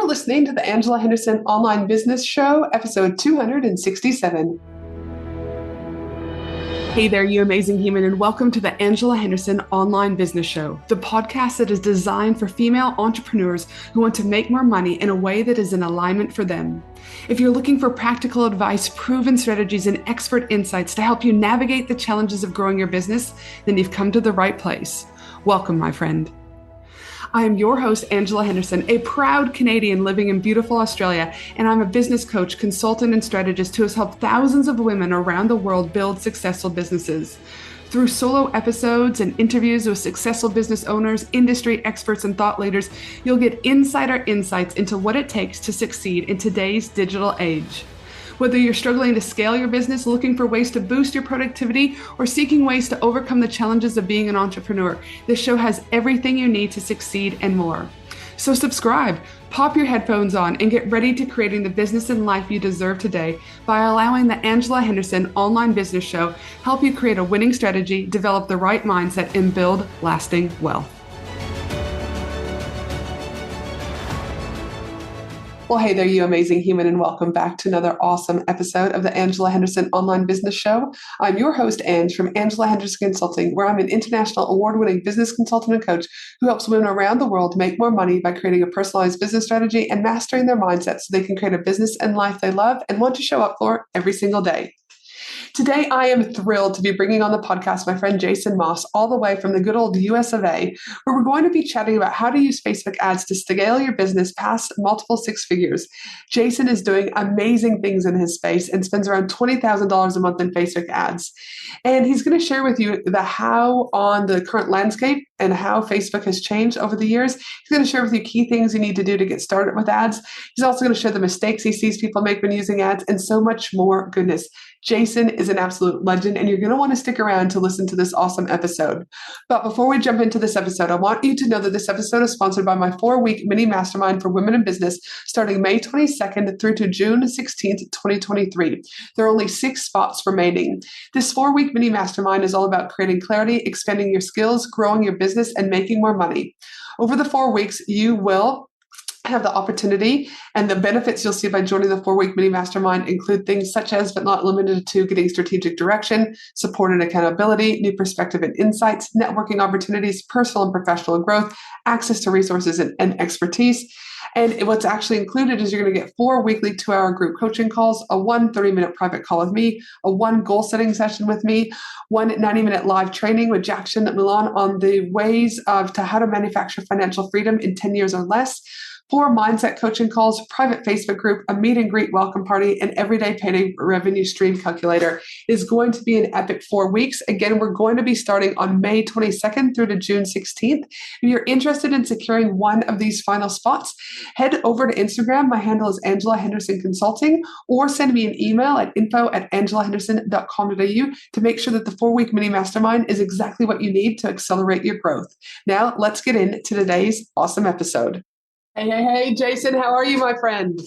listening to the Angela Henderson Online Business Show, episode 267. Hey there, you amazing human, and welcome to the Angela Henderson Online Business Show, the podcast that is designed for female entrepreneurs who want to make more money in a way that is in alignment for them. If you're looking for practical advice, proven strategies, and expert insights to help you navigate the challenges of growing your business, then you've come to the right place. Welcome, my friend. I am your host, Angela Henderson, a proud Canadian living in beautiful Australia, and I'm a business coach, consultant, and strategist who has helped thousands of women around the world build successful businesses. Through solo episodes and interviews with successful business owners, industry experts, and thought leaders, you'll get insider insights into what it takes to succeed in today's digital age. Whether you're struggling to scale your business, looking for ways to boost your productivity, or seeking ways to overcome the challenges of being an entrepreneur, this show has everything you need to succeed and more. So subscribe, pop your headphones on, and get ready to creating the business and life you deserve today by allowing the Angela Henderson Online Business Show help you create a winning strategy, develop the right mindset, and build lasting wealth. Well, hey there, you amazing human, and welcome back to another awesome episode of the Angela Henderson Online Business Show. I'm your host, Ange, from Angela Henderson Consulting, where I'm an international award-winning business consultant and coach who helps women around the world make more money by creating a personalized business strategy and mastering their mindset so they can create a business and life they love and want to show up for every single day. Today, I am thrilled to be bringing on the podcast my friend Jason Moss, all the way from the good old US of A, where we're going to be chatting about how to use Facebook ads to scale your business past multiple six figures. Jason is doing amazing things in his space and spends around $20,000 a month in Facebook ads. And he's going to share with you the how on the current landscape and how Facebook has changed over the years. He's going to share with you key things you need to do to get started with ads. He's also going to share the mistakes he sees people make when using ads and so much more goodness. Jason is an absolute legend, and you're going to want to stick around to listen to this awesome episode. But before we jump into this episode, I want you to know that this episode is sponsored by my 4-week mini mastermind for women in business starting May 22nd through to June 16th, 2023. There are only 6 spots remaining. This 4-week mini mastermind is all about creating clarity, expanding your skills, growing your business, and making more money. Over the 4 weeks, you will have the opportunity, and the benefits you'll see by joining the 4-week mini mastermind include things such as, but not limited to, getting strategic direction, support and accountability, new perspective and insights, networking opportunities, personal and professional growth, access to resources and expertise. And what's actually included is you're going to get 4 weekly 2-hour group coaching calls, a 1 30-minute private call with me, a 1 goal-setting session with me, 1 90-minute live training with Jackson Milan on the ways to how to manufacture financial freedom in 10 years or less, 4 mindset coaching calls, private Facebook group, a meet and greet welcome party, and everyday payday revenue stream calculator. It is going to be an epic 4 weeks. Again, we're going to be starting on May 22nd through to June 16th. If you're interested in securing one of these final spots, head over to Instagram. My handle is Angela Henderson Consulting, or send me an email at info@angelahenderson.com.au to make sure that the 4-week mini mastermind is exactly what you need to accelerate your growth. Now, let's get into today's awesome episode. Hey, Jason, how are you, my friend?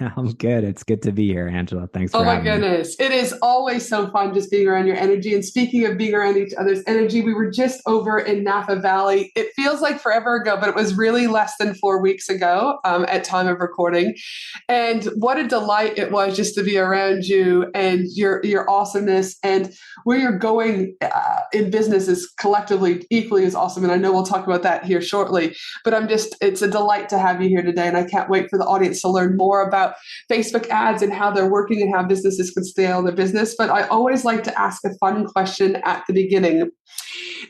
I'm good. It's good to be here, Angela. Thanks for having me. Oh my goodness. It is always so fun just being around your energy. And speaking of being around each other's energy, we were just over in Napa Valley. It feels like forever ago, but it was really less than 4 weeks ago at time of recording. And what a delight it was just to be around you and your awesomeness, and where you're going in business is collectively equally as awesome. And I know we'll talk about that here shortly, but it's a delight to have you here today. And I can't wait for the audience to learn more about Facebook ads and how they're working and how businesses can scale their business. But I always like to ask a fun question at the beginning.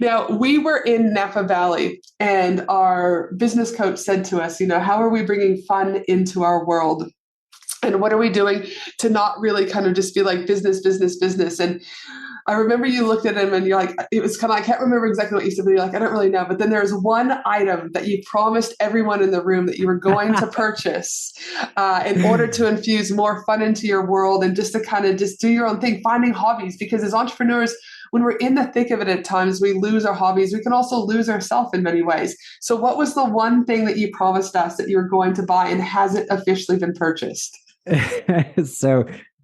Now, we were in Napa Valley, and our business coach said to us, how are we bringing fun into our world? And what are we doing to not really kind of just be like business, business, business? And I remember you looked at him and you're like, it was kind of, I can't remember exactly what you said, but you're like, I don't really know. But then there's one item that you promised everyone in the room that you were going to purchase in order to infuse more fun into your world and just to kind of just do your own thing, finding hobbies. Because as entrepreneurs, when we're in the thick of it at times, we lose our hobbies. We can also lose ourselves in many ways. So what was the one thing that you promised us that you were going to buy, and has it officially been purchased?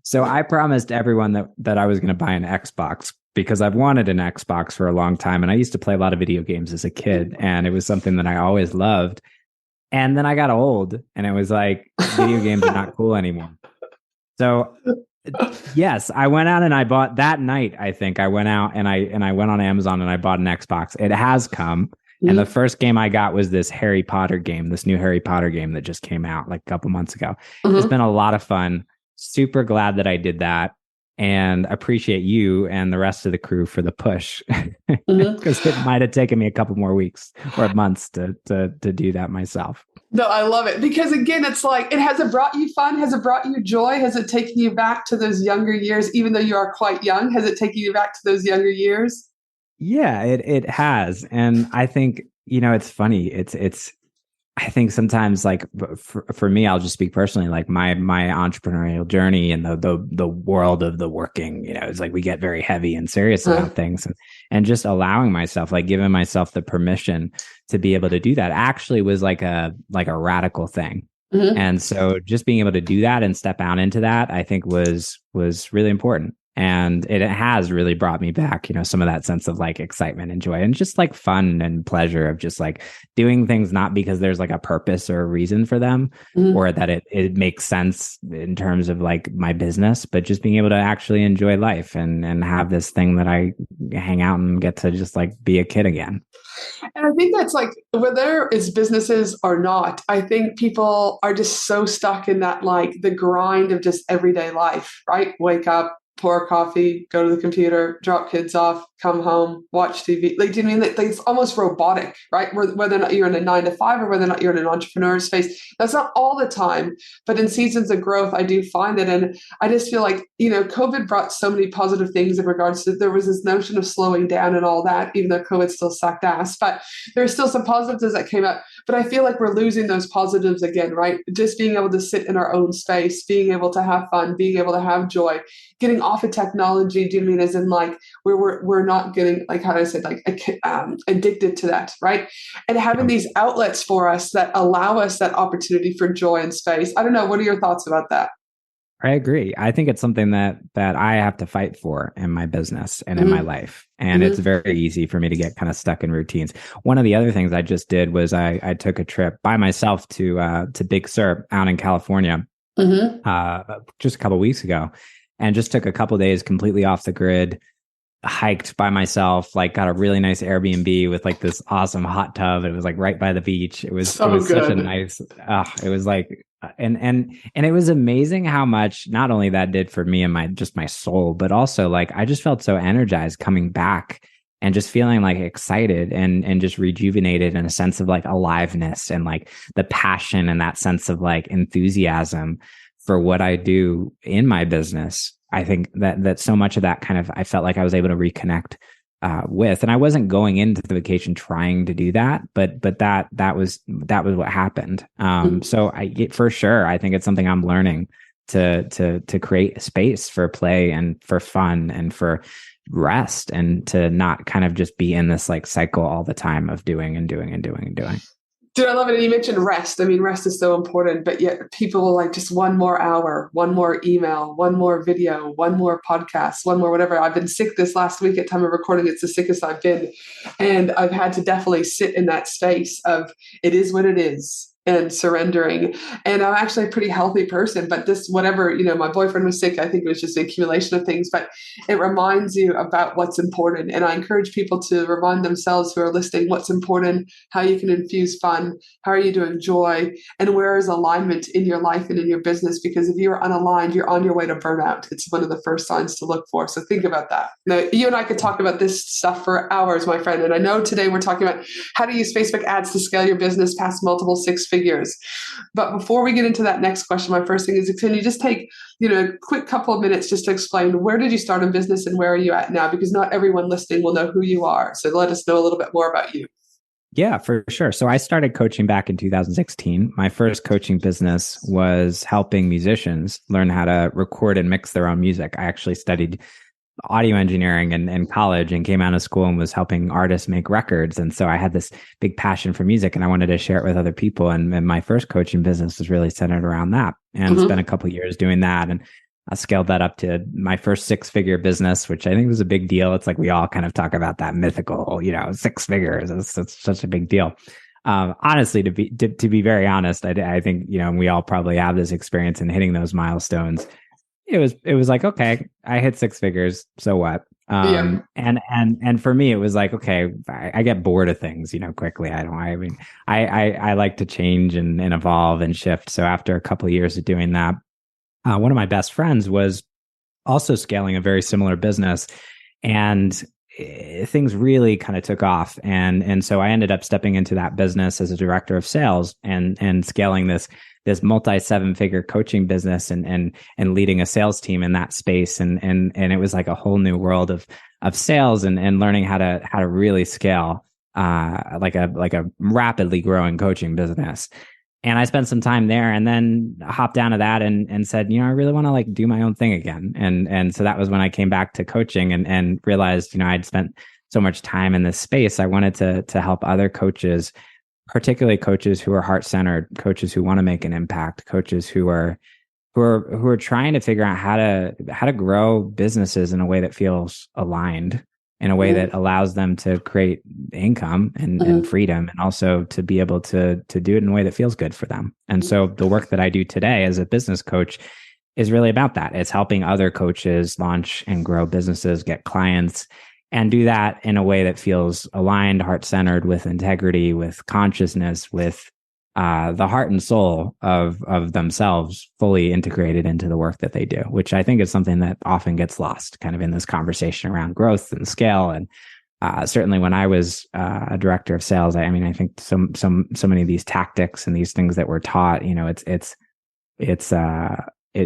So I promised everyone that I was going to buy an Xbox, because I've wanted an Xbox for a long time. And I used to play a lot of video games as a kid, and it was something that I always loved. And then I got old and it was like video games are not cool anymore. So yes, I went out and I bought that night. I think I went out and I went on Amazon and I bought an Xbox. It has come. And the first game I got was this Harry Potter game, this new Harry Potter game that just came out like a couple months ago. It's been a lot of fun. Super glad that I did that and appreciate you and the rest of the crew for the push because it might have taken me a couple more weeks or months to do that myself. No, I love it because again, it's like, has it brought you fun? Has it brought you joy? Has it taken you back to those younger years? Even though you are quite young, has it taken you back to those younger years? Yeah, it has. And I think, it's funny. I think sometimes like for me, I'll just speak personally, like my entrepreneurial journey and the world of the working, it's like we get very heavy and serious about things and just allowing myself, like giving myself the permission to be able to do that actually was like a radical thing. And so just being able to do that and step out into that, I think was really important. And it has really brought me back, some of that sense of like excitement and joy and just like fun and pleasure of just like doing things, not because there's like a purpose or a reason for them or that it makes sense in terms of like my business, but just being able to actually enjoy life and have this thing that I hang out and get to just like be a kid again. And I think that's like, whether it's businesses or not, I think people are just so stuck in that, like the grind of just everyday life, right? Wake up, pour coffee, go to the computer, drop kids off, come home, watch TV. Like, do you mean like it's almost robotic, right? Whether or not you're in a 9 to 5 or whether or not you're in an entrepreneur space, that's not all the time. But in seasons of growth, I do find it. And I just feel like, COVID brought so many positive things in regards to, there was this notion of slowing down and all that, even though COVID still sucked ass, but there's still some positives that came up. But I feel like we're losing those positives again, right? Just being able to sit in our own space, being able to have fun, being able to have joy, getting off of technology. Do you mean as in like we're not getting, like, how do I say, like addicted to that, right? And having these outlets for us that allow us that opportunity for joy and space. I don't know. What are your thoughts about that? I agree. I think it's something that I have to fight for in my business and in my life. And it's very easy for me to get kind of stuck in routines. One of the other things I just did was I took a trip by myself to Big Sur out in California just a couple of weeks ago, and just took a couple of days completely off the grid, hiked by myself, like got a really nice Airbnb with like this awesome hot tub. It was like right by the beach. It was such a nice, it was like, and it was amazing how much not only that did for me and my soul, but also like I just felt so energized coming back and just feeling like excited and just rejuvenated in a sense of like aliveness and like the passion and that sense of like enthusiasm for what I do in my business. I think that so much of that kind of, I felt like I was able to reconnect with, and I wasn't going into the vacation trying to do that, but that was what happened. So for sure, I think it's something I'm learning to create a space for play and for fun and for rest, and to not kind of just be in this like cycle all the time of doing and doing and doing and doing. Dude, I love it. And you mentioned rest. I mean, rest is so important, but yet people will like just one more hour, one more email, one more video, one more podcast, one more whatever. I've been sick this last week at time of recording. It's the sickest I've been. And I've had to definitely sit in that space of it is what it is and surrendering. And I'm actually a pretty healthy person, but this, whatever, my boyfriend was sick. I think it was just an accumulation of things, but it reminds you about what's important. And I encourage people to remind themselves who are listening what's important, how you can infuse fun, how are you doing joy, and where is alignment in your life and in your business? Because if you're unaligned, you're on your way to burnout. It's one of the first signs to look for. So think about that. Now, you and I could talk about this stuff for hours, my friend. And I know today we're talking about how to use Facebook ads to scale your business past multiple six figures. But before we get into that next question, my first thing is, can you just take, a quick couple of minutes just to explain, where did you start in business and where are you at now? Because not everyone listening will know who you are. So let us know a little bit more about you. Yeah, for sure. So I started coaching back in 2016. My first coaching business was helping musicians learn how to record and mix their own music. I actually studied audio engineering in college and came out of school and was helping artists make records. And so I had this big passion for music and I wanted to share it with other people. And my first coaching business was really centered around that, and spent a couple of years doing that. And I scaled that up to my first six-figure business, which I think was a big deal. It's like we all kind of talk about that mythical, 6 figures. It's such a big deal. Honestly, to be very honest, I think, we all probably have this experience in hitting those milestones. It was like, okay, I hit six figures, so what? Yeah. And for me, it was like, okay, I get bored of things, quickly. I mean, I like to change and evolve and shift. So after a couple of years of doing that, one of my best friends was also scaling a very similar business, and things really kind of took off. And so I ended up stepping into that business as a director of sales and scaling this multi seven figure coaching business and leading a sales team in that space. And it was like a whole new world of sales and learning how to really scale like a rapidly growing coaching business. And I spent some time there and then hopped down to that and said, I really want to like do my own thing again. And so that was when I came back to coaching and realized, I'd spent so much time in this space. I wanted to help other coaches, particularly coaches who are heart-centered, coaches who want to make an impact, coaches who are trying to figure out how to grow businesses in a way that feels aligned, in a way that allows them to create income and freedom, and also to be able to do it in a way that feels good for them. And so the work that I do today as a business coach is really about that. It's helping other coaches launch and grow businesses, get clients, and do that in a way that feels aligned, heart-centered, with integrity, with consciousness, with the heart and soul of themselves fully integrated into the work that they do, which I think is something that often gets lost kind of in this conversation around growth and scale. And certainly when I was a director of sales, I mean, I think so many of these tactics and these things that we're taught, it's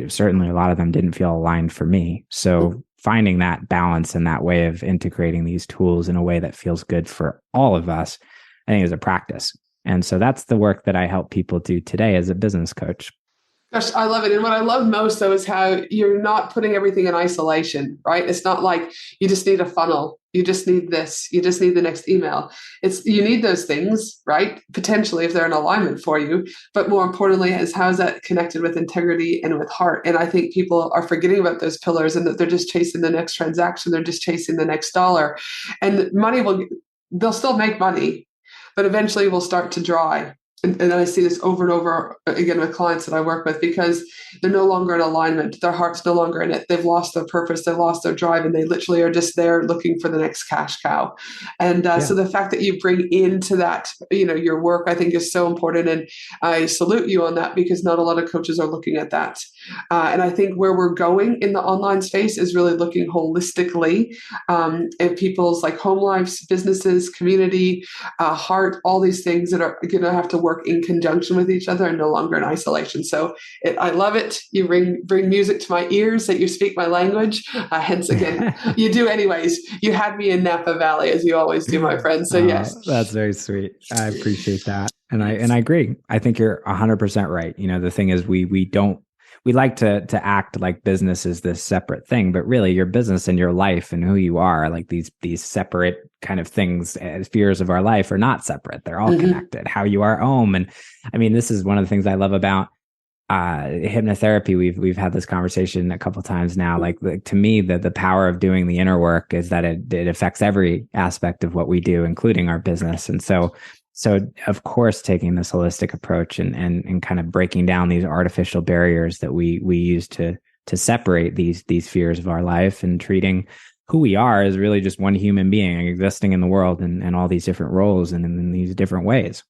certainly a lot of them didn't feel aligned for me. So finding that balance and that way of integrating these tools in a way that feels good for all of us, I think is a practice. And so that's the work that I help people do today as a business coach. Gosh, I love it. And what I love most, though, is how you're not putting everything in isolation, right? It's not like you just need a funnel. You just need this. You just need the next email. You need those things, right? Potentially, if they're in alignment for you. But more importantly, is how is that connected with integrity and with heart? And I think people are forgetting about those pillars and that they're just chasing the next transaction. They're just chasing the next dollar. And they'll still make money, but eventually will start to dry. And I see this over and over again with clients that I work with, because they're no longer in alignment. Their heart's no longer in it. They've lost their purpose. They've lost their drive, and they literally are just there looking for the next cash cow. And so the fact that you bring into that, your work, I think is so important. And I salute you on that, because not a lot of coaches are looking at that. And I think where we're going in the online space is really looking holistically at people's like home lives, businesses, community, heart, all these things that are going to have to work in conjunction with each other and no longer in isolation. So I love it. You bring music to my ears, that you speak my language. Hence, again, you do anyways. You had me in Napa Valley, as you always do, my friend. So yes. That's very sweet. I appreciate that. And I agree. I think you're 100% right. The thing is we like to act like business is this separate thing, but really your business and your life and who you are, like these separate kind of things, spheres of our life, are not separate. They're all connected. How you are home. And I mean, this is one of the things I love about hypnotherapy. We've had this conversation a couple of times now. Like to me, the power of doing the inner work is that it affects every aspect of what we do, including our business. And so of course, taking this holistic approach and kind of breaking down these artificial barriers that we use to separate these spheres of our life, and treating who we are as really just one human being existing in the world and all these different roles and in these different ways.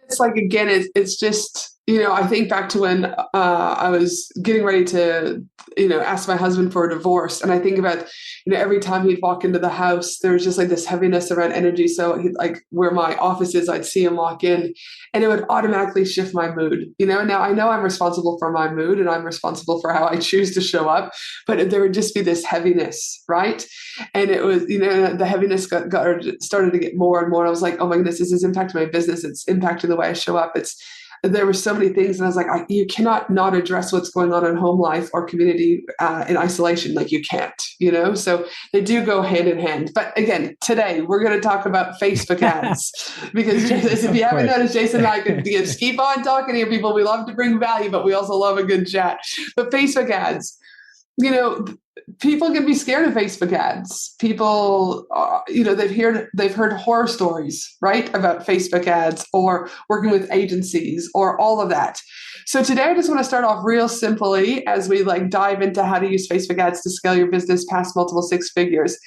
It's like, again, it's just, I think back to when I was getting ready to, ask my husband for a divorce. And I think about, every time he'd walk into the house, there was just like this heaviness around energy. So like where my office is, I'd see him walk in and it would automatically shift my mood. Now I know I'm responsible for my mood and I'm responsible for how I choose to show up, but there would just be this heaviness, right? And it was, the heaviness started to get more and more. I was like, oh my goodness, this is impacting my business. It's impacting the way I show up. There were so many things. And I was like, you cannot not address what's going on in home life or community in isolation. Like you can't, so they do go hand in hand. But again, today we're going to talk about Facebook ads, because if you haven't noticed, Jason and I could just keep on talking here, people. We love to bring value, but we also love a good chat. But Facebook ads, you know, people can be scared of Facebook ads. People, they've heard horror stories, right, about Facebook ads or working with agencies or all of that. So today I just want to start off real simply as we like dive into how to use Facebook ads to scale your business past multiple six figures.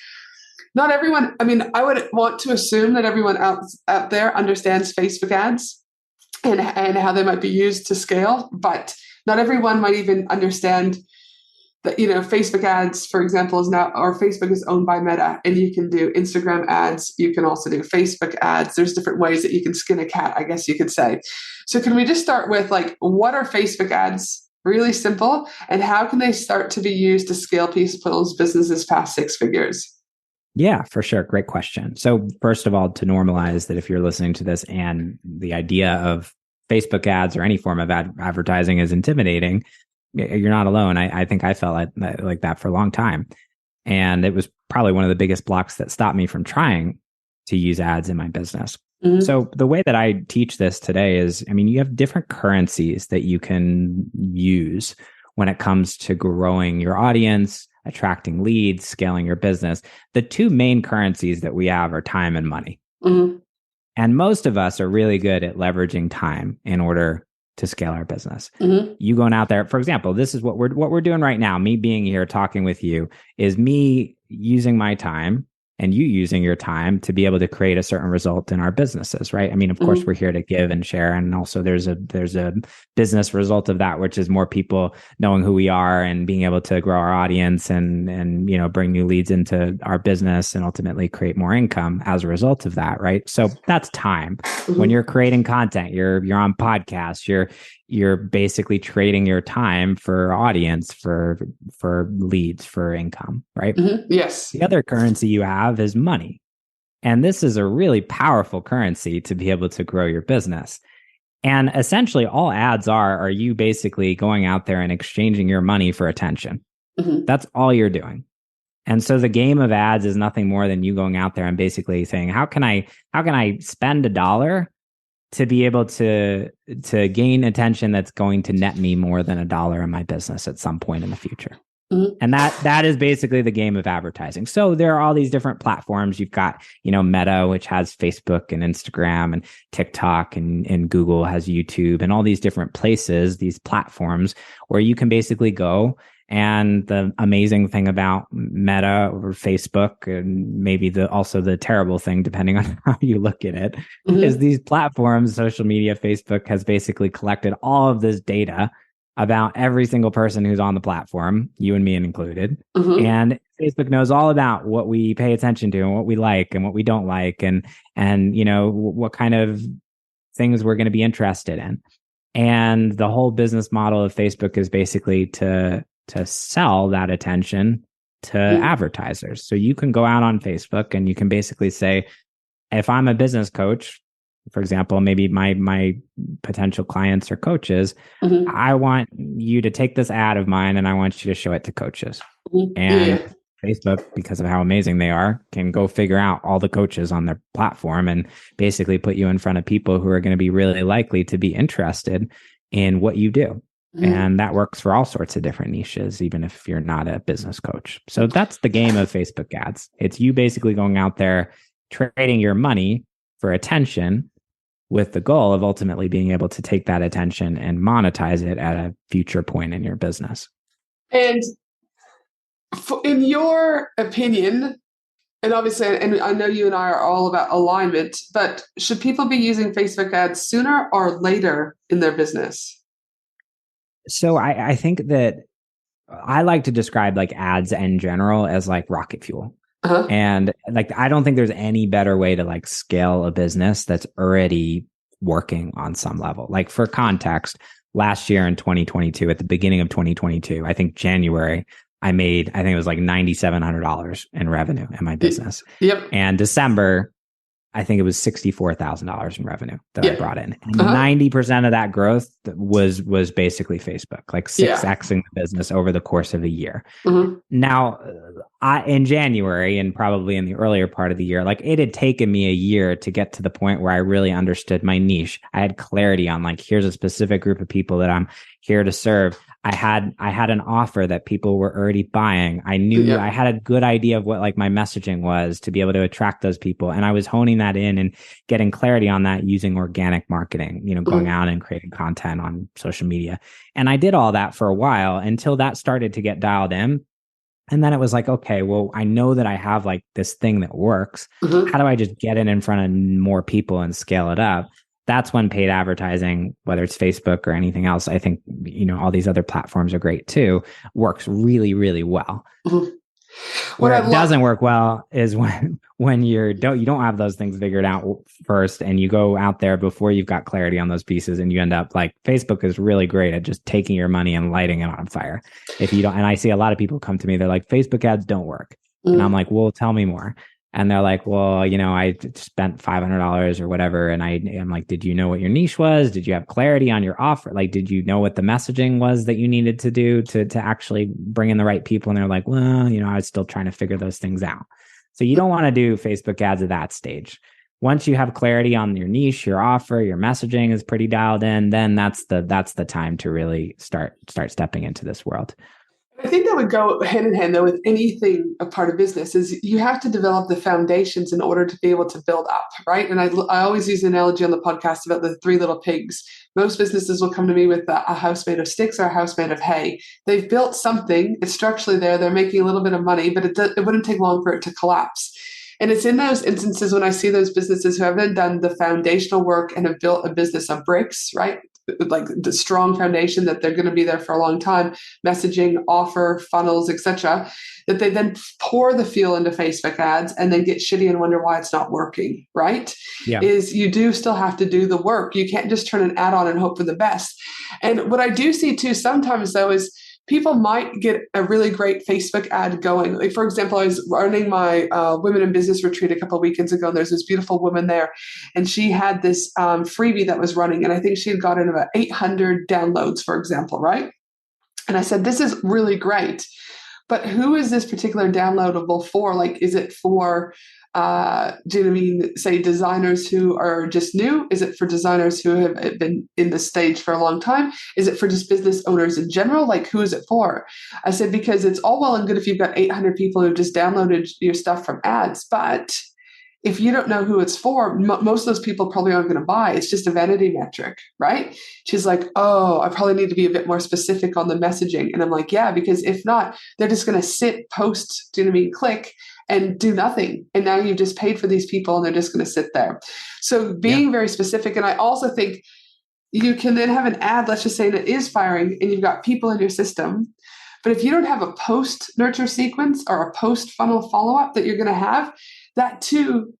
Not everyone, I mean, I would want to assume that everyone out there understands Facebook ads and how they might be used to scale, but not everyone might even understand that, Facebook ads, for example, Facebook is owned by Meta, and you can do Instagram ads. You can also do Facebook ads. There's different ways that you can skin a cat, I guess you could say. So can we just start with like, what are Facebook ads? Really simple. And how can they start to be used to scale people's businesses past six figures? Yeah, for sure. Great question. So first of all, to normalize that if you're listening to this and the idea of Facebook ads or any form of advertising is intimidating, you're not alone. I think I felt like that for a long time. And it was probably one of the biggest blocks that stopped me from trying to use ads in my business. Mm-hmm. So the way that I teach this today is, you have different currencies that you can use when it comes to growing your audience, attracting leads, scaling your business. The two main currencies that we have are time and money. Mm-hmm. And most of us are really good at leveraging time in order to scale our business. Mm-hmm. You going out there, for example, this is what we're doing right now. Me being here talking with you is me using my time and you using your time to be able to create a certain result in our businesses, right? Of course, we're here to give and share. And also there's a business result of that, which is more people knowing who we are and being able to grow our audience and bring new leads into our business and ultimately create more income as a result of that, right? So that's time. Mm-hmm. When you're creating content, you're on podcasts, you're basically trading your time for audience, for leads, for income, right? Mm-hmm. Yes. The other currency you have is money. And this is a really powerful currency to be able to grow your business. And essentially all ads are you basically going out there and exchanging your money for attention. Mm-hmm. That's all you're doing. And so the game of ads is nothing more than you going out there and basically saying, how can I spend $1 to be able to gain attention that's going to net me more than $1 in my business at some point in the future. Mm-hmm. And that is basically the game of advertising. So there are all these different platforms. You've got, Meta, which has Facebook and Instagram and TikTok, and Google has YouTube, and all these different places, these platforms where you can basically go. And the amazing thing about Meta or Facebook, and maybe also the terrible thing, depending on how you look at it, mm-hmm. is these platforms, social media, Facebook has basically collected all of this data about every single person who's on the platform, you and me included. Mm-hmm. And Facebook knows all about what we pay attention to and what we like and what we don't like, and what kind of things we're going to be interested in. And the whole business model of Facebook is basically to sell that attention to advertisers. So you can go out on Facebook and you can basically say, if I'm a business coach, for example, maybe my potential clients or coaches, mm-hmm. I want you to take this ad of mine and I want you to show it to coaches. Mm-hmm. And Facebook, because of how amazing they are, can go figure out all the coaches on their platform and basically put you in front of people who are going to be really likely to be interested in what you do. Mm-hmm. And that works for all sorts of different niches, even if you're not a business coach. So that's the game of Facebook ads. It's you basically going out there, trading your money for attention with the goal of ultimately being able to take that attention and monetize it at a future point in your business. And in your opinion, and obviously, and I know you and I are all about alignment, but should people be using Facebook ads sooner or later in their business? So I think that I like to describe like ads in general as like rocket fuel. Uh-huh. And like, I don't think there's any better way to like scale a business that's already working on some level. Like for context, last year in 2022, at the beginning of 2022, I think January, I think it was like $9,700 in revenue in my business. Yep. And December, I think it was $64,000 in revenue that I brought in. And 90% of that growth was basically Facebook, like 6xing the business over the course of a year. Mm-hmm. Now, in January and probably in the earlier part of the year, like it had taken me a year to get to the point where I really understood my niche. I had clarity on like, here's a specific group of people that I'm here to serve. I had an offer that people were already buying. I knew I had a good idea of what like my messaging was to be able to attract those people. And I was honing that in and getting clarity on that using organic marketing, going out and creating content on social media. And I did all that for a while until that started to get dialed in. And then it was like, okay, well, I know that I have like this thing that works. How do I just get it in front of more people and scale it up? That's when paid advertising, whether it's Facebook or anything else, I think, all these other platforms are great too, works really, really well. Where it doesn't work well is when you don't have those things figured out first, and you go out there before you've got clarity on those pieces, and you end up like Facebook is really great at just taking your money and lighting it on fire. If you don't, and I see a lot of people come to me, they're like, Facebook ads don't work, and I'm like, well, tell me more. And they're like, well, I spent $500 or whatever. And I'm like, did you know what your niche was? Did you have clarity on your offer? Like, did you know what the messaging was that you needed to do to actually bring in the right people? And they're like, well, I was still trying to figure those things out. So you don't want to do Facebook ads at that stage. Once you have clarity on your niche, your offer, your messaging is pretty dialed in, then that's the time to really start stepping into this world. I think that would go hand in hand, though, with anything a part of business is you have to develop the foundations in order to be able to build up, right? And I always use the analogy on the podcast about the three little pigs. Most businesses will come to me with a house made of sticks or a house made of hay. They've built something, it's structurally there, they're making a little bit of money, but it wouldn't take long for it to collapse. And it's in those instances when I see those businesses who haven't done the foundational work and have built a business of bricks, right? Like the strong foundation that they're going to be there for a long time, messaging, offer, funnels, etc., that they then pour the fuel into Facebook ads and then get shitty and wonder why it's not working, right? Yeah. Is you do still have to do the work. You can't just turn an ad on and hope for the best. And what I do see too sometimes though is people might get a really great Facebook ad going. Like, for example, I was running my Women in Business retreat a couple of weekends ago, and there's this beautiful woman there, and she had this freebie that was running, and I think she had gotten about 800 downloads, for example, right? And I said, this is really great, but who is this particular downloadable for? Like, is it for do you know what I mean? Say designers who are just new? Is it for designers who have been in the stage for a long time? Is it for just business owners in general? Like, who is it for? I said, because it's all well and good if you've got 800 people who just downloaded your stuff from ads, but if you don't know who it's for, most of those people probably aren't going to buy. It's just a vanity metric, right? She's like, oh, I probably need to be a bit more specific on the messaging. And I'm like, yeah, because if not, they're just going to sit, post, do you know what I mean, click, and do nothing. And now you've just paid for these people and they're just going to sit there. So being very specific. And I also think you can then have an ad, let's just say that is firing and you've got people in your system. But if you don't have a post nurture sequence or a post funnel follow-up that you're going to have, that too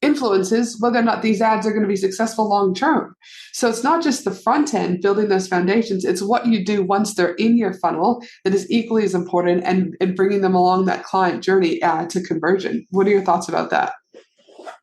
influences whether or not these ads are going to be successful long term. So it's not just the front end building those foundations, it's what you do once they're in your funnel that is equally as important, and bringing them along that client journey to conversion. What are your thoughts about that?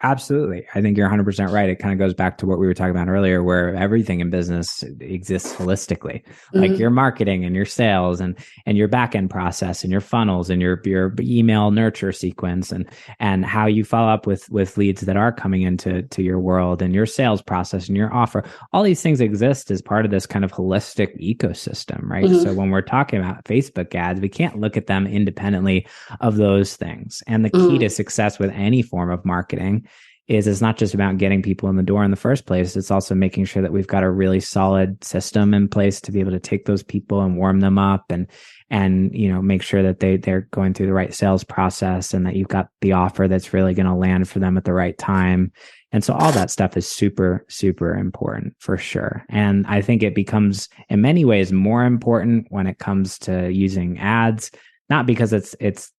Absolutely. I think you're 100% right. It kind of goes back to what we were talking about earlier, where everything in business exists holistically, like your marketing and your sales and your back end process and your funnels and your email nurture sequence and how you follow up with leads that are coming into your world, and your sales process and your offer. All these things exist as part of this kind of holistic ecosystem, right? So when we're talking about Facebook ads, we can't look at them independently of those things. And the key to success with any form of marketing is it's not just about getting people in the door in the first place. It's also making sure that we've got a really solid system in place to be able to take those people and warm them up and make sure that they're going through the right sales process, and that you've got the offer that's really going to land for them at the right time. And so all that stuff is super, super important for sure. And I think it becomes in many ways more important when it comes to using ads, not because it's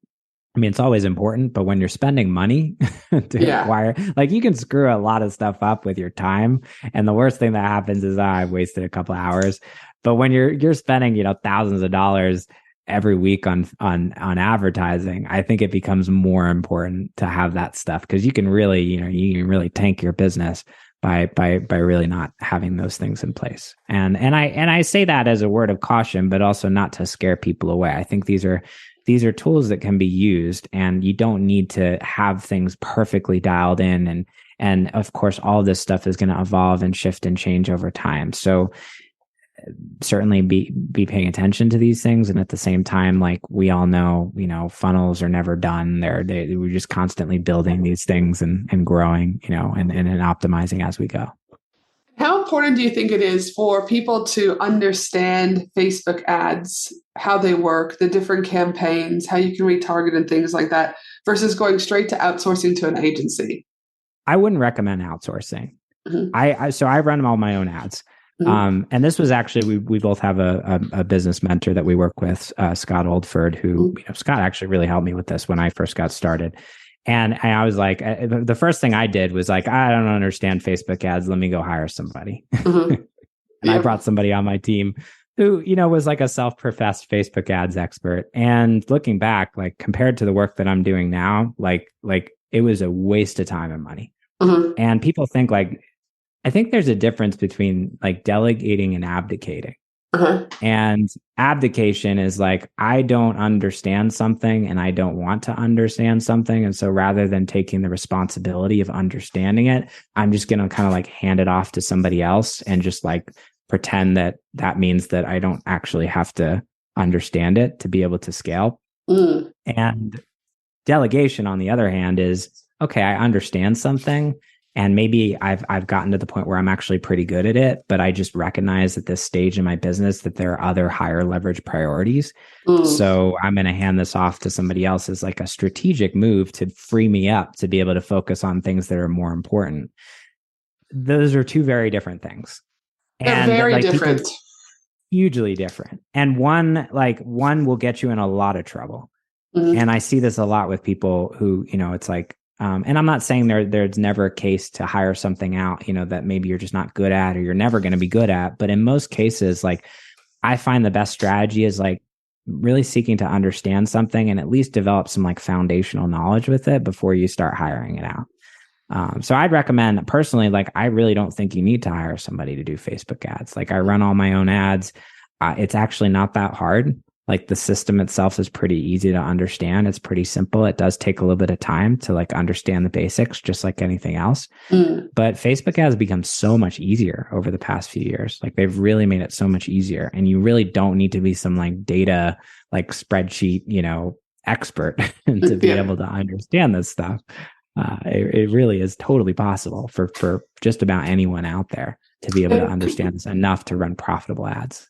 always important, but when you're spending money to acquire, like, you can screw a lot of stuff up with your time. And the worst thing that happens is I've wasted a couple of hours. But when you're spending, thousands of dollars every week on advertising, I think it becomes more important to have that stuff, because you can really, you can really tank your business by really not having those things in place. And I say that as a word of caution, but also not to scare people away. I think these are tools that can be used, and you don't need to have things perfectly dialed in. And of course, all of this stuff is going to evolve and shift and change over time. So certainly be paying attention to these things. And at the same time, like we all know, funnels are never done. We're just constantly building these things and growing, and optimizing as we go. How important do you think it is for people to understand Facebook ads, how they work, the different campaigns, how you can retarget and things like that, versus going straight to outsourcing to an agency? I wouldn't recommend outsourcing. Mm-hmm. So I run all my own ads. Mm-hmm. And this was actually, we both have a business mentor that we work with, Scott Oldford, who, Scott actually really helped me with this when I first got started. And I was like, the first thing I did was like, I don't understand Facebook ads. Let me go hire somebody. Mm-hmm. And I brought somebody on my team who, was like a self-professed Facebook ads expert. And looking back, like compared to the work that I'm doing now, like it was a waste of time and money. Mm-hmm. And people think I think there's a difference between like delegating and abdicating. Uh-huh. And abdication is like, I don't understand something and I don't want to understand something. And so rather than taking the responsibility of understanding it, I'm just going to kind of like hand it off to somebody else and just like pretend that means that I don't actually have to understand it to be able to scale. Mm. And delegation, on the other hand, is, okay, I understand something. And maybe I've gotten to the point where I'm actually pretty good at it, but I just recognize at this stage in my business that there are other higher leverage priorities. Mm. So I'm going to hand this off to somebody else as like a strategic move to free me up to be able to focus on things that are more important. Those are two very different things. They're very different. Hugely different. And one will get you in a lot of trouble. Mm-hmm. And I see this a lot with people who, it's like, and I'm not saying there's never a case to hire something out, that maybe you're just not good at or you're never going to be good at. But in most cases, like I find the best strategy is like really seeking to understand something and at least develop some like foundational knowledge with it before you start hiring it out. So I'd recommend personally, like I really don't think you need to hire somebody to do Facebook ads. Like I run all my own ads. It's actually not that hard. Like the system itself is pretty easy to understand. It's pretty simple. It does take a little bit of time to like understand the basics, just like anything else. Mm. But Facebook has become so much easier over the past few years. Like they've really made it so much easier. And you really don't need to be some like data, like spreadsheet, expert to be able to understand this stuff. It really is totally possible for just about anyone out there to be able to understand this enough to run profitable ads.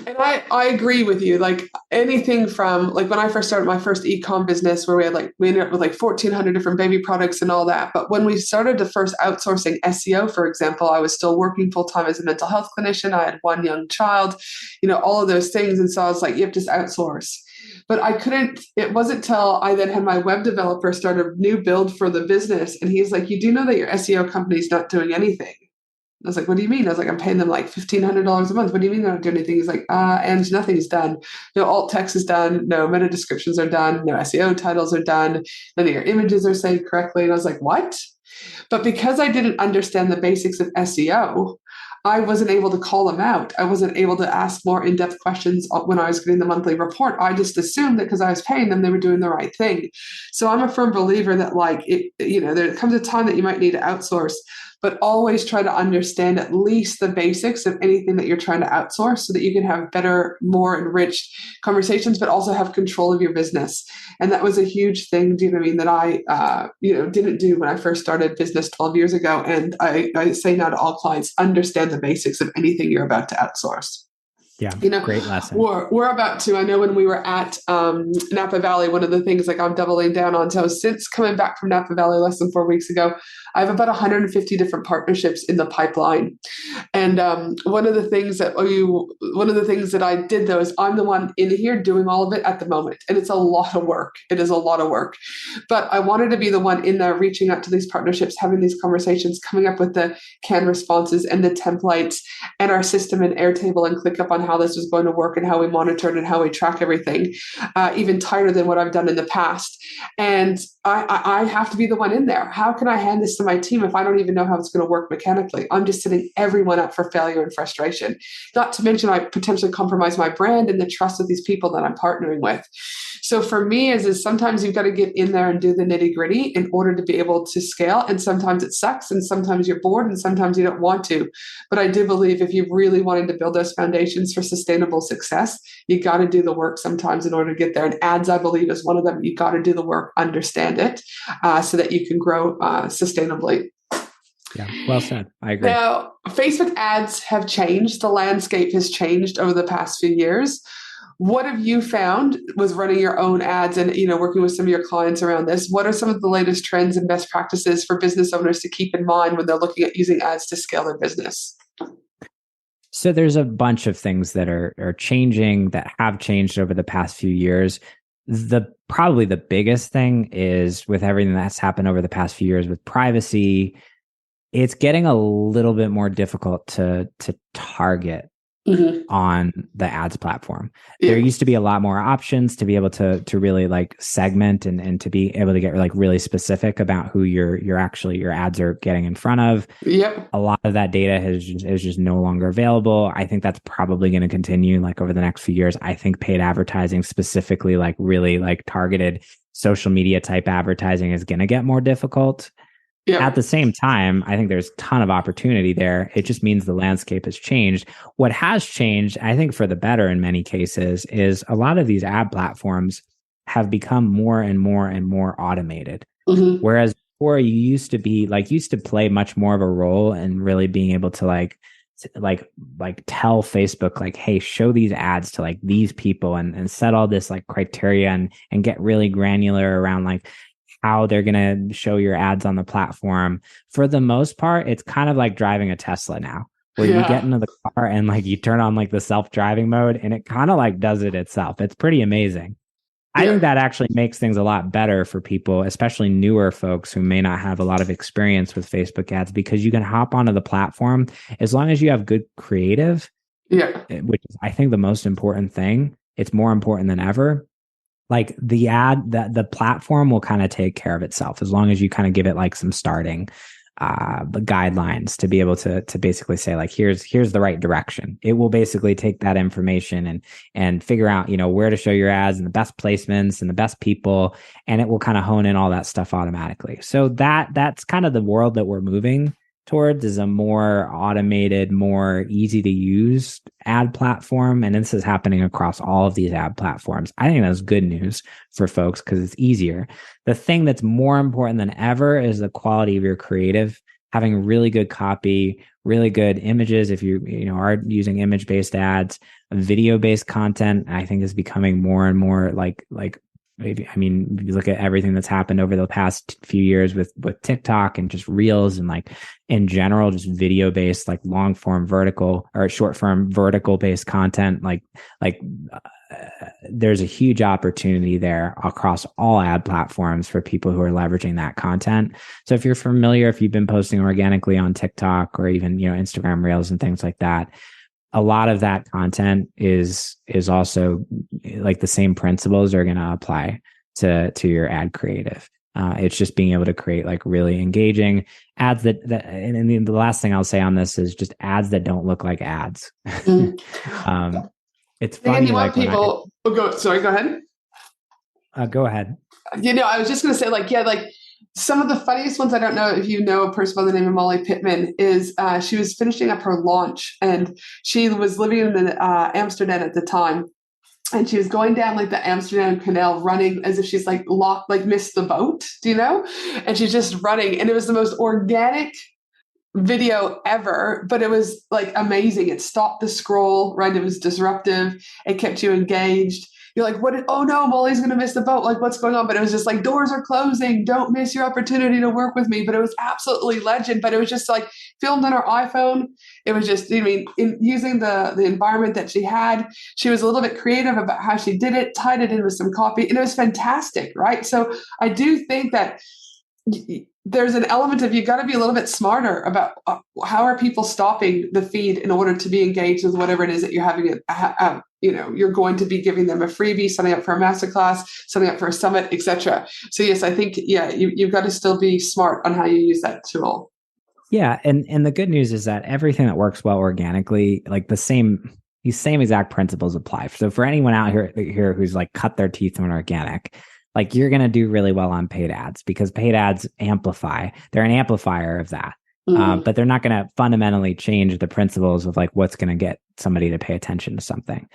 And I agree with you. Like anything from like when I first started my first e-com business where we ended up with like 1,400 different baby products and all that. But when we started the first outsourcing SEO, for example, I was still working full time as a mental health clinician. I had one young child, all of those things. And so I was like, you have to just outsource. But it wasn't till I then had my web developer start a new build for the business. And he's like, you do know that your SEO company is not doing anything. I was like, what do you mean? I was like, I'm paying them like $1,500 a month. What do you mean they're not doing anything? He's like, and nothing's done. No alt text is done. No meta descriptions are done. No SEO titles are done. None of your images are saved correctly. And I was like, what? But because I didn't understand the basics of SEO, I wasn't able to call them out. I wasn't able to ask more in-depth questions when I was getting the monthly report. I just assumed that because I was paying them, they were doing the right thing. So I'm a firm believer that there comes a time that you might need to outsource, but always try to understand at least the basics of anything that you're trying to outsource so that you can have better, more enriched conversations, but also have control of your business. And that was a huge thing, do you know what I mean, that I didn't do when I first started business 12 years ago. And I say now to all clients, understand the basics of anything you're about to outsource. Yeah, great lesson. We're about to, I know when we were at Napa Valley, one of the things like I'm doubling down on. So since coming back from Napa Valley less than 4 weeks ago, I have about 150 different partnerships in the pipeline. And one of the things that I did though is I'm the one in here doing all of it at the moment. And it's a lot of work. It is a lot of work. But I wanted to be the one in there reaching out to these partnerships, having these conversations, coming up with the canned responses and the templates and our system in Airtable and ClickUp on how this was going to work and how we monitor it and how we track everything, even tighter than what I've done in the past. And I have to be the one in there. How can I hand this to my team if I don't even know how it's going to work mechanically? I'm just setting everyone up for failure and frustration. Not to mention I potentially compromise my brand and the trust of these people that I'm partnering with. So for me is sometimes you've got to get in there and do the nitty gritty in order to be able to scale. And sometimes it sucks and sometimes you're bored and sometimes you don't want to. But I do believe if you really wanted to build those foundations for sustainable success, you got to do the work sometimes in order to get there. And ads, I believe, is one of them. You got to do the work, understand it, so that you can grow sustainably. Yeah, well said. I agree. Now, Facebook ads have changed. The landscape has changed over the past few years. What have you found with running your own ads and working with some of your clients around this? What are some of the latest trends and best practices for business owners to keep in mind when they're looking at using ads to scale their business? So there's a bunch of things that are changing, that have changed over the past few years. Probably the biggest thing is, with everything that's happened over the past few years with privacy, it's getting a little bit more difficult to target on the ads platform. Yeah. There used to be a lot more options to be able to really like segment and to be able to get like really specific about who your ads are getting in front of. Yep. A lot of that data is just no longer available. I think that's probably going to continue like over the next few years. I think paid advertising, specifically like really like targeted social media type advertising, is going to get more difficult. Yeah. At the same time, I think there's a ton of opportunity there. It just means the landscape has changed. What has changed, I think for the better in many cases, is a lot of these ad platforms have become more and more and more automated. Mm-hmm. Whereas before, you used to play much more of a role in really being able to like tell Facebook, like, hey, show these ads to like these people and set all this like criteria and get really granular around like how they're going to show your ads on the platform. For the most part, it's kind of like driving a Tesla now, where you get into the car and like you turn on like the self-driving mode and it kind of like does it itself. It's pretty amazing. I think that actually makes things a lot better for people, especially newer folks who may not have a lot of experience with Facebook ads, because you can hop onto the platform as long as you have good creative, which is, I think, the most important thing. It's more important than ever. Like the platform will kind of take care of itself as long as you kind of give it like some starting guidelines to be able to basically say like, here's the right direction. It will basically take that information and figure out, where to show your ads and the best placements and the best people, and it will kind of hone in all that stuff automatically. So that's kind of the world that we're moving towards, is a more automated, more easy to use ad platform. And this is happening across all of these ad platforms. I think that's good news for folks because it's easier. The thing that's more important than ever is the quality of your creative, having really good copy, really good images. If you are using image-based ads, video-based content, I think is becoming more and more like maybe, I mean, if you look at everything that's happened over the past few years with TikTok and just Reels and like in general, just video based, like long form vertical or short form vertical based content, there's a huge opportunity there across all ad platforms for people who are leveraging that content. So if you're familiar, if you've been posting organically on TikTok or even, Instagram Reels and things like that, a lot of that content is also like the same principles are going to apply to your ad creative. It's just being able to create like really engaging ads and the last thing I'll say on this is just ads that don't look like ads. It's funny. And you want people go ahead. Go ahead. I was just going to say some of the funniest ones, I don't know if you know a person by the name of Molly Pittman, is she was finishing up her launch and she was living in Amsterdam at the time. And she was going down like the Amsterdam Canal running as if she's missed the boat, and she's just running. And it was the most organic video ever, but it was like amazing. It stopped the scroll, right? It was disruptive. It kept you engaged. You're like, oh no, Molly's going to miss the boat. Like, what's going on? But it was just like, doors are closing. Don't miss your opportunity to work with me. But it was absolutely legend. But it was just like filmed on her iPhone. It was just, in using the environment that she had, she was a little bit creative about how she did it, tied it in with some copy, and it was fantastic, right? So I do think that there's an element of you got to be a little bit smarter about how are people stopping the feed in order to be engaged with whatever it is that you're having you're going to be giving them a freebie, signing up for a masterclass, signing up for a summit, etc. So yes, I think you've got to still be smart on how you use that tool. Yeah, and the good news is that everything that works well organically, like the same these same exact principles apply. So for anyone out here who's like cut their teeth on organic, like you're going to do really well on paid ads because paid ads amplify. They're an amplifier of that. But they're not going to fundamentally change the principles of like what's going to get somebody to pay attention to something.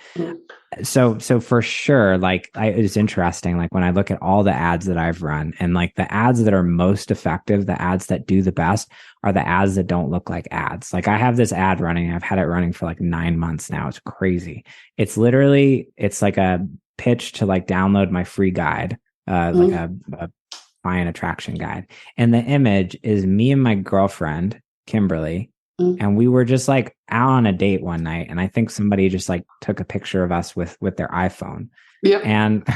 So for sure, like it's interesting. Like when I look at all the ads that I've run and like the ads that are most effective, the ads that do the best are the ads that don't look like ads. Like I have this ad running. I've had it running for like 9 months now. It's crazy. It's like a pitch to like download my free guide, like a client attraction guide. And the image is me and my girlfriend, Kimberly. And we were just like out on a date one night. And I think somebody just like took a picture of us with their iPhone. Yep. And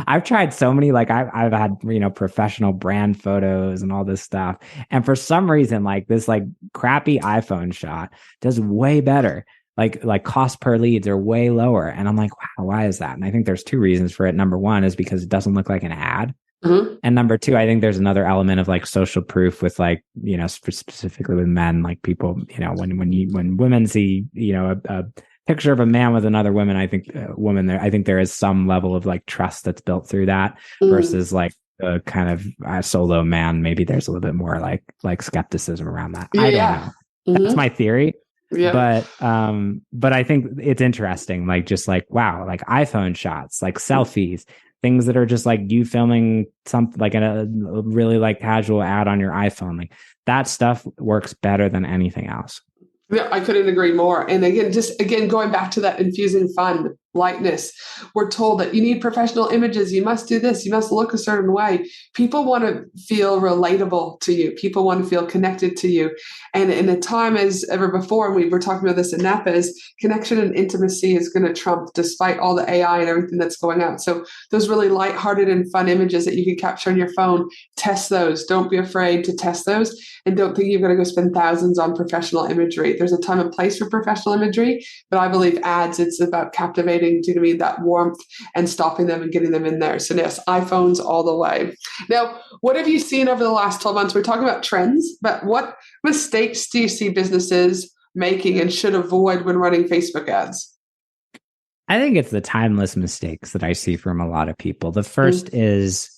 I've tried so many, like I've had, professional brand photos and all this stuff. And for some reason, like this like crappy iPhone shot does way better. Like cost per leads are way lower. And I'm like, wow, why is that? And I think there's 2 reasons for it. Number one is because it doesn't look like an ad. And number 2, I think there's another element of like social proof with like, specifically with men, like people, when women see, a picture of a man with another woman, I think I think there is some level of like trust that's built through that versus like a kind of a solo man. Maybe there's a little bit more like skepticism around that. I don't know. That's my theory. Yeah. But I think it's interesting, like just like, wow, like iPhone shots, like selfies, things that are just like you filming something like a really like casual ad on your iPhone. Like that stuff works better than anything else. Yeah, I couldn't agree more. And again, going back to that infusing fun, lightness, we're told that you need professional images. You must do this. You must look a certain way. People want to feel relatable to you. People want to feel connected to you. And in a time as ever before, and we were talking about this in Napa, is connection and intimacy is going to trump despite all the AI and everything that's going out. So those really lighthearted and fun images that you can capture on your phone, test those. Don't be afraid to test those. And don't think you're going to go spend thousands on professional imagery. There's a time and place for professional imagery, but I believe ads, it's about captivating, do you know what I mean, that warmth and stopping them and getting them in there. So yes, iPhones all the way. Now, what have you seen over the last 12 months? We're talking about trends, but what mistakes do you see businesses making and should avoid when running Facebook ads? I think it's the timeless mistakes that I see from a lot of people. The first is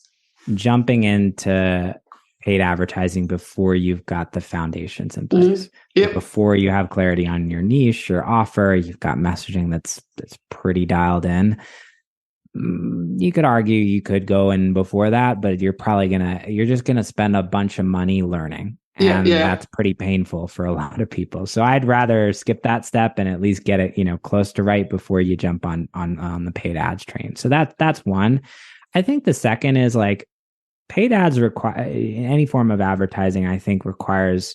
jumping into paid advertising before you've got the foundations in place. Yep. Before you have clarity on your niche, your offer, you've got messaging that's pretty dialed in. You could argue you could go in before that, but you're just gonna spend a bunch of money learning. And that's pretty painful for a lot of people. So I'd rather skip that step and at least get it, close to right before you jump on the paid ads train. So that's one. I think the second is like, paid ads require any form of advertising, I think, requires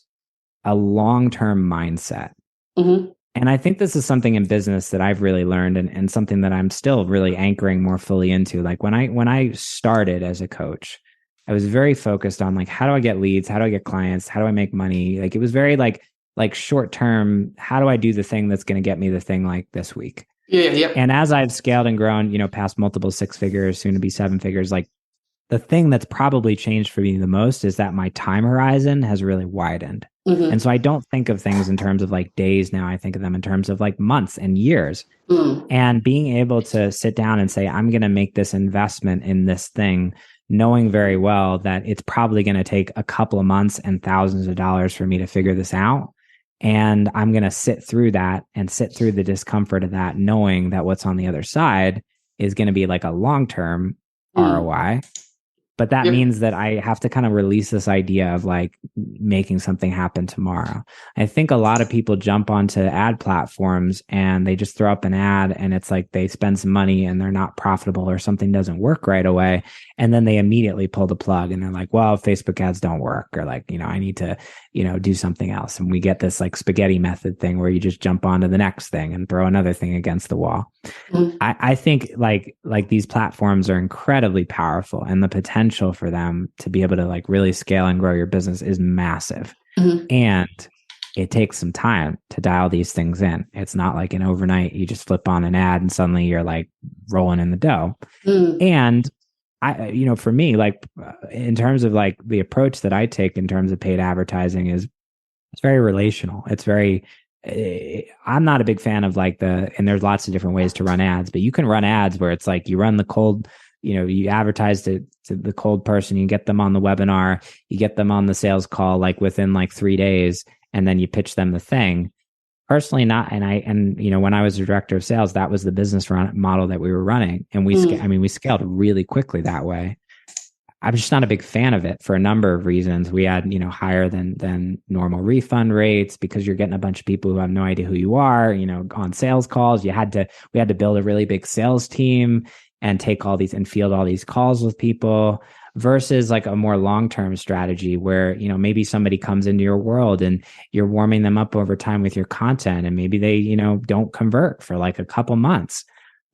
a long-term mindset. And I think this is something in business that I've really learned and something that I'm still really anchoring more fully into. Like when I started as a coach, I was very focused on like, how do I get leads? How do I get clients? How do I make money? Like it was very like short term, how do I do the thing that's going to get me the thing like this week? Yeah. And as I've scaled and grown, past multiple 6 figures, soon to be 7 figures, like the thing that's probably changed for me the most is that my time horizon has really widened. And so I don't think of things in terms of like days now. I think of them in terms of like months and years. And being able to sit down and say, I'm going to make this investment in this thing, knowing very well that it's probably going to take a couple of months and thousands of dollars for me to figure this out. And I'm going to sit through that and sit through the discomfort of that, knowing that what's on the other side is going to be like a long-term ROI. But that means that I have to kind of release this idea of like making something happen tomorrow. I think a lot of people jump onto ad platforms and they just throw up an ad and it's like they spend some money and they're not profitable or something doesn't work right away. And then they immediately pull the plug and they're like, well, Facebook ads don't work, or like, I need to, do something else. And we get this like spaghetti method thing where you just jump onto the next thing and throw another thing against the wall. I think like these platforms are incredibly powerful, and the potential for them to be able to like really scale and grow your business is massive. And it takes some time to dial these things in. It's not like an overnight, you just flip on an ad and suddenly you're like rolling in the dough. And I, for me, like in terms of like the approach that I take in terms of paid advertising is it's very relational. It's very I'm not a big fan of like and there's lots of different ways to run ads, but you can run ads where it's like you run the cold, you advertise to the cold person, you get them on the webinar, you get them on the sales call like within like 3 days, and then you pitch them the thing. Personally, not, and when I was the director of sales, that was the business model that we were running, and we scaled really quickly that way. I'm just not a big fan of it for a number of reasons. We had, higher than normal refund rates because you're getting a bunch of people who have no idea who you are, on sales calls. We had to build a really big sales team and take all these and field all these calls with people versus like a more long-term strategy where, maybe somebody comes into your world and you're warming them up over time with your content and maybe they, don't convert for like a couple months.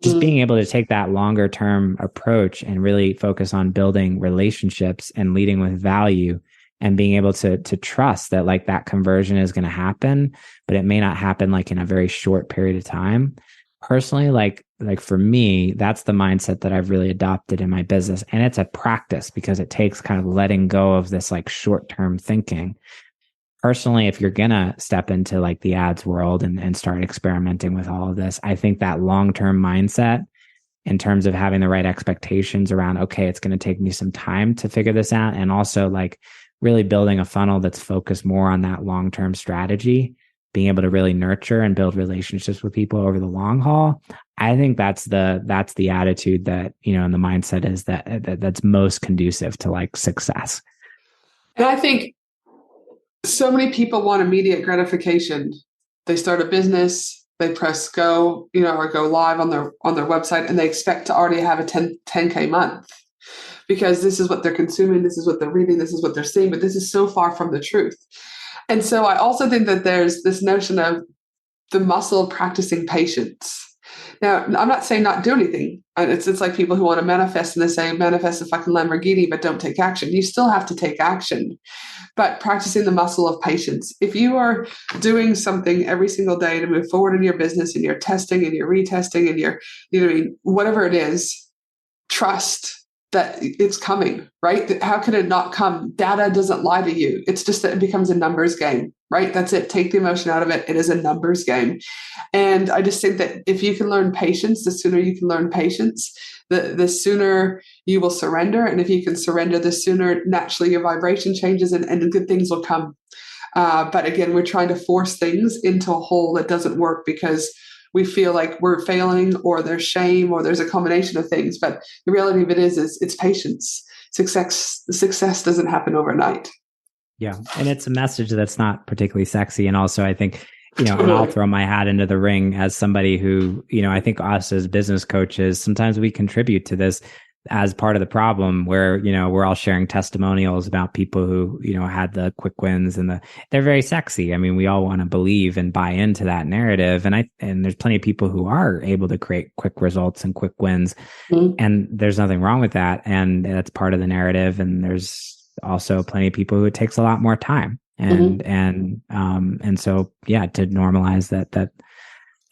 Just being able to take that longer term approach and really focus on building relationships and leading with value and being able to trust that like that conversion is going to happen, but it may not happen like in a very short period of time. Personally, like for me, that's the mindset that I've really adopted in my business. And it's a practice because it takes kind of letting go of this like short-term thinking. Personally, if you're going to step into like the ads world and start experimenting with all of this, I think that long-term mindset in terms of having the right expectations around, okay, it's going to take me some time to figure this out. And also like really building a funnel that's focused more on that long-term strategy, being able to really nurture and build relationships with people over the long haul. I think that's the attitude that, and the mindset is that's most conducive to like success. And I think so many people want immediate gratification. They start a business, they press go, or go live on their website, and they expect to already have a 10K month because this is what they're consuming, this is what they're reading, this is what they're seeing, but this is so far from the truth. And so I also think that there's this notion of the muscle of practicing patience. Now, I'm not saying not do anything. It's like people who want to manifest and they say manifest a fucking Lamborghini, but don't take action. You still have to take action, but practicing the muscle of patience. If you are doing something every single day to move forward in your business and you're testing and you're retesting and you're, whatever it is, trust that it's coming, right? How can it not come? Data doesn't lie to you. It's just that it becomes a numbers game, right? That's it. Take the emotion out of it. It is a numbers game. And I just think that if you can learn patience, the sooner you can learn patience, the sooner you will surrender. And if you can surrender, the sooner naturally your vibration changes and good things will come. But again, we're trying to force things into a hole that doesn't work because we feel like we're failing or there's shame or there's a combination of things. But the reality of it is it's patience. Success doesn't happen overnight. Yeah. And it's a message that's not particularly sexy. And also I think, and I'll throw my hat into the ring as somebody who, I think us as business coaches, sometimes we contribute to this as part of the problem where, we're all sharing testimonials about people who, had the quick wins and they're very sexy. I mean, we all want to believe and buy into that narrative. And there's plenty of people who are able to create quick results and quick wins. Mm-hmm. And there's nothing wrong with that. And that's part of the narrative. And there's also plenty of people who it takes a lot more time. And, mm-hmm. And so, yeah, to normalize that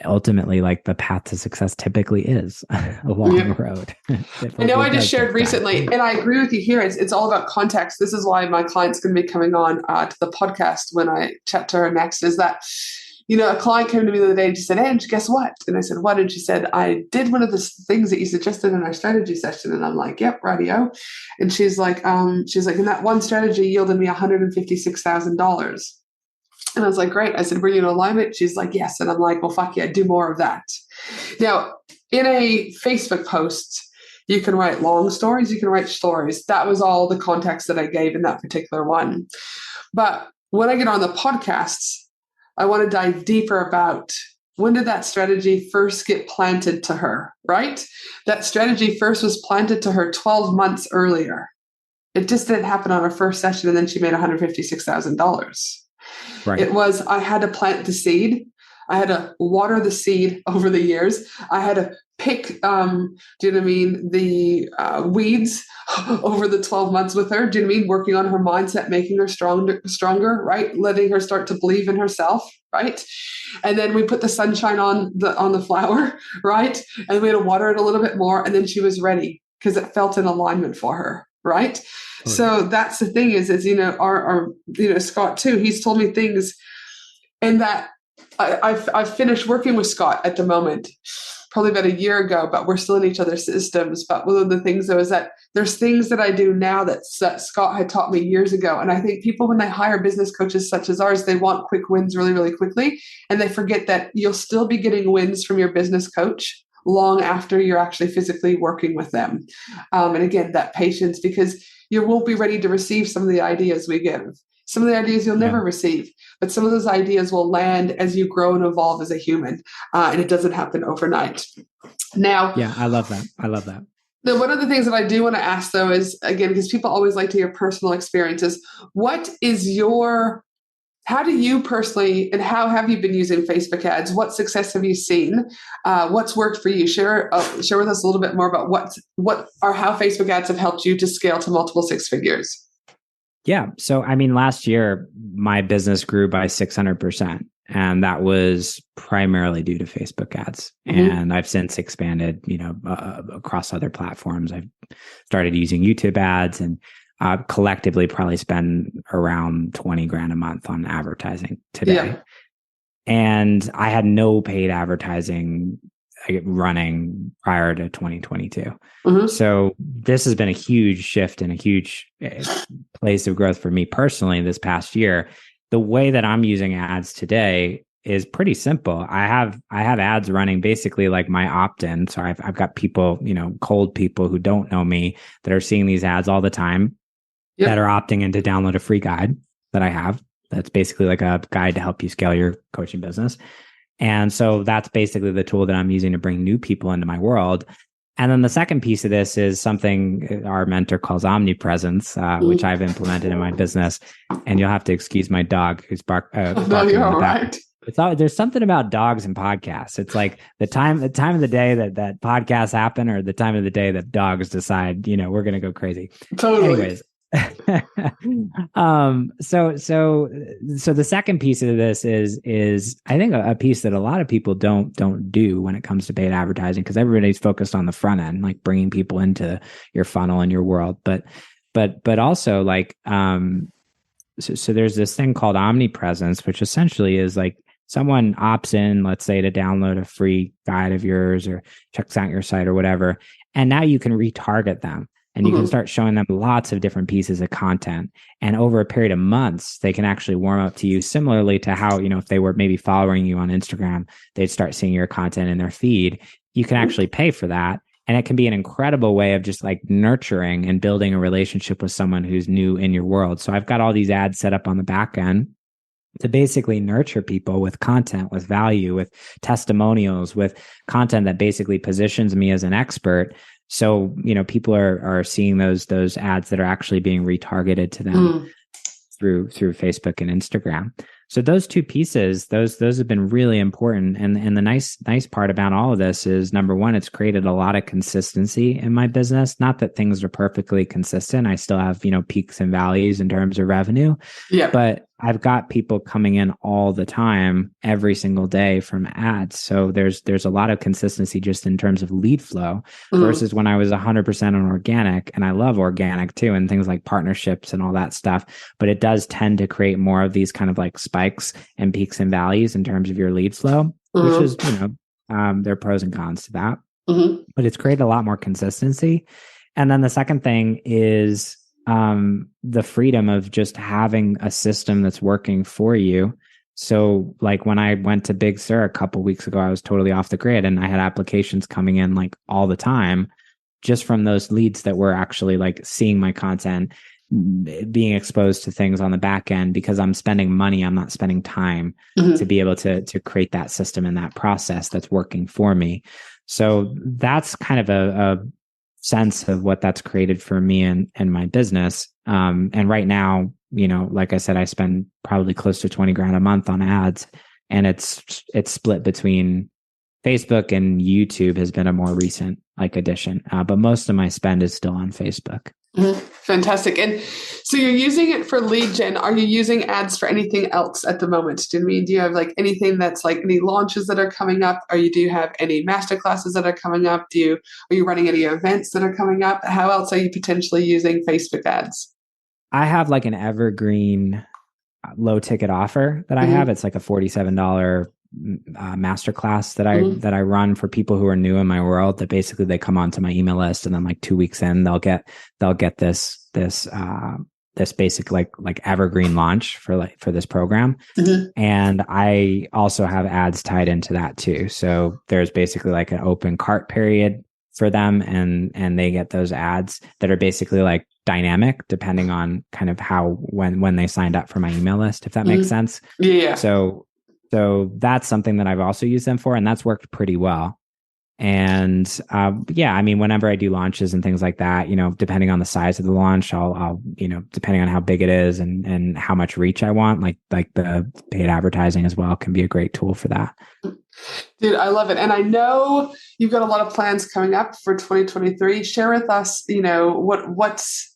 ultimately like the path to success typically is a long road. I know I just shared recently, and I agree with you here. It's all about context. This is why my client's going to be coming on to the podcast when I chat to her next, is that, a client came to me the other day and she said, "Ange, guess what?" And I said, "What?" And she said, "I did one of the things that you suggested in our strategy session." And I'm like, "Yep, rightio." And she's like, and that one strategy yielded me $156,000. And I was like, "Great." I said, "Were you in alignment?" She's like, "Yes." And I'm like, "Well, fuck yeah, do more of that." Now, in a Facebook post, you can write long stories, you can write stories. That was all the context that I gave in that particular one. But when I get on the podcasts, I want to dive deeper about when did that strategy first get planted to her, right? That strategy first was planted to her 12 months earlier. It just didn't happen on her first session and then she made $156,000. Right. It was, I had to plant the seed. I had to water the seed over the years. I had to pick, the weeds over the 12 months with her. Do you know what I mean? Working on her mindset, making her stronger, right? Letting her start to believe in herself, right? And then we put the sunshine on the flower, right? And we had to water it a little bit more. And then she was ready because it felt in alignment for her, right? So that's the thing is our Scott too, he's told me things, and that I've finished working with Scott at the moment, probably about a year ago, but we're still in each other's systems. But one of the things though is that there's things that I do now that Scott had taught me years ago. And I think people, when they hire business coaches such as ours, they want quick wins really, really quickly. And they forget that you'll still be getting wins from your business coach long after you're actually physically working with them. And again, that patience, because you won't be ready to receive some of the ideas we give. Some of the ideas you'll never receive, but some of those ideas will land as you grow and evolve as a human. And it doesn't happen overnight. Now, yeah, I love that. I love that. Now, one of the things that I do want to ask, though, is again, because people always like to hear personal experiences, how do you personally, and how have you been using Facebook ads? What success have you seen? What's worked for you? Share with us a little bit more about how Facebook ads have helped you to scale to multiple six figures. Yeah. So, I mean, last year, my business grew by 600%. And that was primarily due to Facebook ads. Mm-hmm. And I've since expanded, across other platforms. I've started using YouTube ads and collectively probably spend around 20 grand a month on advertising today. Yeah. And I had no paid advertising running prior to 2022. Mm-hmm. So this has been a huge shift and a huge place of growth for me personally this past year. The way that I'm using ads today is pretty simple. I have ads running basically like my opt-in. So I've got people, cold people who don't know me that are seeing these ads all the time. Yep. That are opting in to download a free guide that I have. That's basically like a guide to help you scale your coaching business. And so that's basically the tool that I'm using to bring new people into my world. And then the second piece of this is something our mentor calls omnipresence, which I've implemented in my business. And you'll have to excuse my dog who's barking in the back. There's something about dogs and podcasts. It's like the time of the day that podcasts happen, or the time of the day that dogs decide, we're going to go crazy. Totally. Anyways. So the second piece of this is I think a piece that a lot of people don't do when it comes to paid advertising, because everybody's focused on the front end, like bringing people into your funnel and your world, but also like so there's this thing called omnipresence, which essentially is like someone opts in, let's say, to download a free guide of yours or checks out your site or whatever, and now you can retarget them. And you can start showing them lots of different pieces of content. And over a period of months, they can actually warm up to you, similarly to how, if they were maybe following you on Instagram, they'd start seeing your content in their feed. You can actually pay for that. And it can be an incredible way of just like nurturing and building a relationship with someone who's new in your world. So I've got all these ads set up on the back end to basically nurture people with content, with value, with testimonials, with content that basically positions me as an expert. So, people are seeing those ads that are actually being retargeted to them through Facebook and Instagram. So those two pieces, those have been really important. And the nice part about all of this is, number one, it's created a lot of consistency in my business. Not that things are perfectly consistent. I still have, peaks and valleys in terms of revenue. Yeah. But I've got people coming in all the time, every single day from ads. So there's a lot of consistency just in terms of lead flow versus when I was 100% on organic. And I love organic too, and things like partnerships and all that stuff. But it does tend to create more of these kind of like spikes and peaks and valleys in terms of your lead flow, which is, there are pros and cons to that. But it's created a lot more consistency. And then the second thing is the freedom of just having a system that's working for you. So like when I went to Big Sur a couple weeks ago, I was totally off the grid and I had applications coming in like all the time just from those leads that were actually like seeing my content, being exposed to things on the back end, because I'm spending money. I'm not spending time to be able to create that system and that process that's working for me. So that's kind of a sense of what that's created for me and my business. And right now, like I said, I spend probably close to 20 grand a month on ads, and it's split between Facebook, and YouTube has been a more recent addition. But most of my spend is still on Facebook. Fantastic. And so you're using it for lead gen. Are you using ads for anything else at the moment? Do you have like anything that's like any launches that are coming up? Or do you have any masterclasses that are coming up? Are you running any events that are coming up? How else are you potentially using Facebook ads? I have like an evergreen low ticket offer that I have. It's like a $47 masterclass that I run for people who are new in my world, that basically they come onto my email list, and then like 2 weeks in, they'll get this basic like evergreen launch for this program. Mm-hmm. And I also have ads tied into that too. So there's basically like an open cart period for them, and they get those ads that are basically like dynamic depending on kind of when they signed up for my email list, if that makes sense. Yeah. So that's something that I've also used them for, and that's worked pretty well. And I mean, whenever I do launches and things like that, depending on the size of the launch, I'll depending on how big it is and how much reach I want, like the paid advertising as well can be a great tool for that. Dude, I love it. And I know you've got a lot of plans coming up for 2023. Share with us,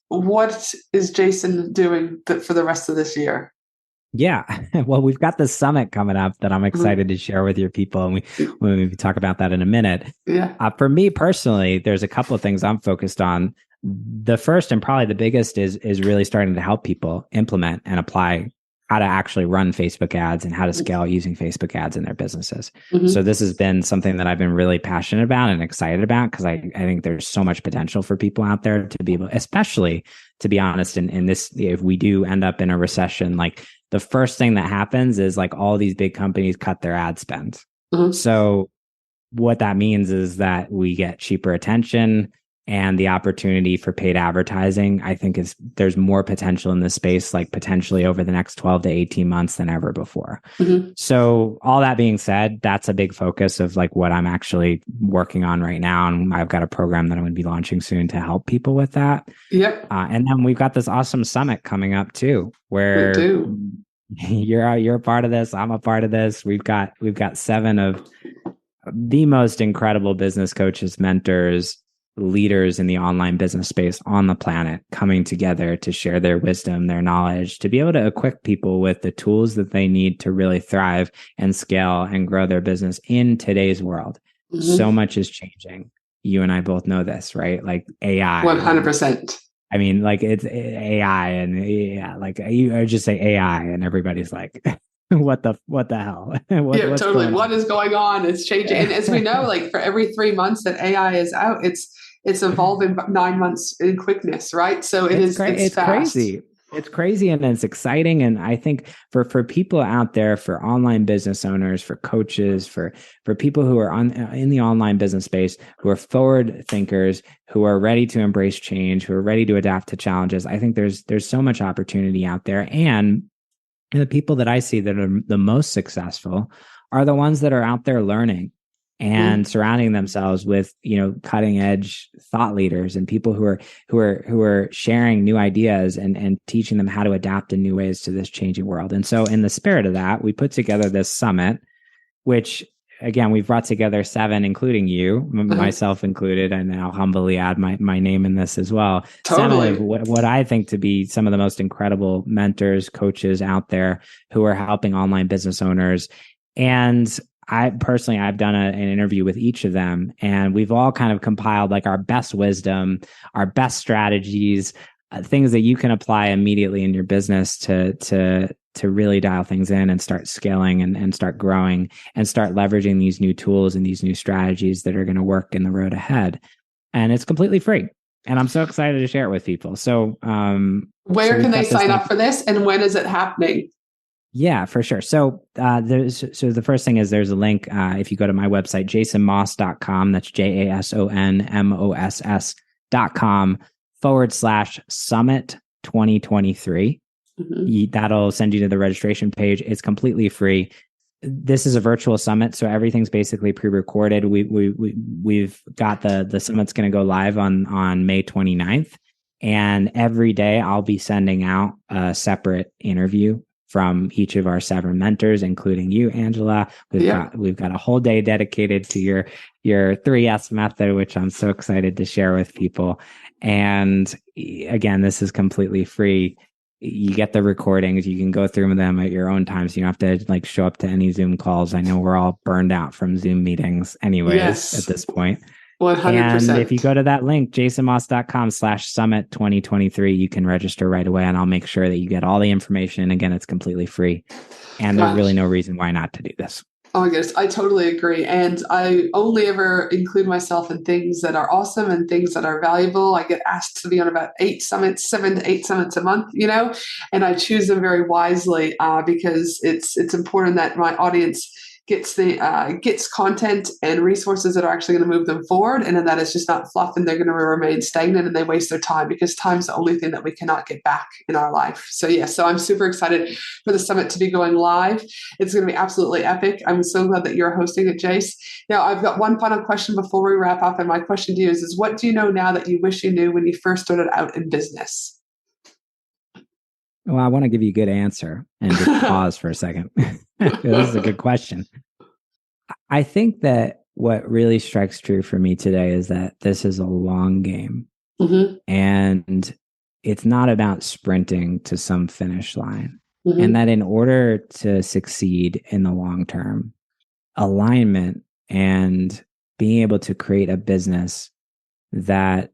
what is Jason doing for the rest of this year? Yeah. Well, we've got this summit coming up that I'm excited to share with your people. And we talk about that in a minute. Yeah. For me personally, there's a couple of things I'm focused on. The first and probably the biggest is really starting to help people implement and apply how to actually run Facebook ads and how to scale using Facebook ads in their businesses. So this has been something that I've been really passionate about and excited about, because I think there's so much potential for people out there to be able, especially to be honest, in this, if we do end up in a recession, like the first thing that happens is like all these big companies cut their ad spend. So what that means is that we get cheaper attention, and the opportunity for paid advertising, I think there's more potential in this space, like potentially over the next 12 to 18 months than ever before. So all that being said, that's a big focus of like what I'm actually working on right now. And I've got a program that I'm going to be launching soon to help people with that. Yep. And then we've got this awesome summit coming up too, where you're a part of this. I'm a part of this. We've got 7 of the most incredible business coaches, mentors, leaders in the online business space on the planet coming together to share their wisdom, their knowledge, to be able to equip people with the tools that they need to really thrive and scale and grow their business in today's world. So much is changing. You and I both know this, right? Like AI. 100%. I mean, like it's AI and like you just say AI and everybody's like, what the hell? What's totally. What is going on? It's changing. And as we know, like for every 3 months that AI is out, it's evolving 9 months in quickness, right? So it's fast. Crazy. It's crazy and it's exciting. And I think for people out there, for online business owners, for coaches, for people who are in the online business space, who are forward thinkers, who are ready to embrace change, who are ready to adapt to challenges, I think there's so much opportunity out there. And the people that I see that are the most successful are the ones that are out there learning and surrounding themselves with, cutting edge thought leaders and people who are sharing new ideas and teaching them how to adapt in new ways to this changing world. And so in the spirit of that, we put together this summit, which again, we've brought together 7, including you, myself included, and I'll humbly add my name in this as well. Totally. 7 of what I think to be some of the most incredible mentors, coaches out there who are helping online business owners. And I've done an interview with each of them, and we've all kind of compiled like our best wisdom, our best strategies, things that you can apply immediately in your business to really dial things in and start scaling and start growing and start leveraging these new tools and these new strategies that are going to work in the road ahead. And it's completely free. And I'm so excited to share it with people. So where can they sign up for this, and when is it happening? Yeah, for sure. So the first thing is there's a link. If you go to my website, jasonmoss.com, that's JASONMOSS.com/summit 2023. That'll send you to the registration page. It's completely free. This is a virtual summit, so everything's basically pre-recorded. We've got the summit's going to go live on May 29th, and every day I'll be sending out a separate interview from each of our 7 mentors, including you, Angela. We've got a whole day dedicated to your 3S method, which I'm so excited to share with people. And again, this is completely free. You get the recordings. You can go through them at your own time. So you don't have to like show up to any Zoom calls. I know we're all burned out from Zoom meetings anyways at this point. 100%. And if you go to that link, jasonmoss.com/summit 2023, you can register right away, and I'll make sure that you get all the information. Again, it's completely free. And there's really no reason why not to do this. Oh my goodness, I totally agree. And I only ever include myself in things that are awesome and things that are valuable. I get asked to be on about 8 summits, 7 to 8 summits a month, and I choose them very wisely because it's important that my audience gets content and resources that are actually going to move them forward, and then that is just not fluff, and they're going to remain stagnant and they waste their time because time's the only thing that we cannot get back in our life. So yeah, so I'm super excited for the summit to be going live. It's going to be absolutely epic. I'm so glad that you're hosting it, Jace. Now, I've got one final question before we wrap up. And my question to you is what do you know now that you wish you knew when you first started out in business? Well, I want to give you a good answer and just pause for a second. This is a good question. I think that what really strikes true for me today is that this is a long game. Mm-hmm. And it's not about sprinting to some finish line. Mm-hmm. And that in order to succeed in the long term, alignment and being able to create a business that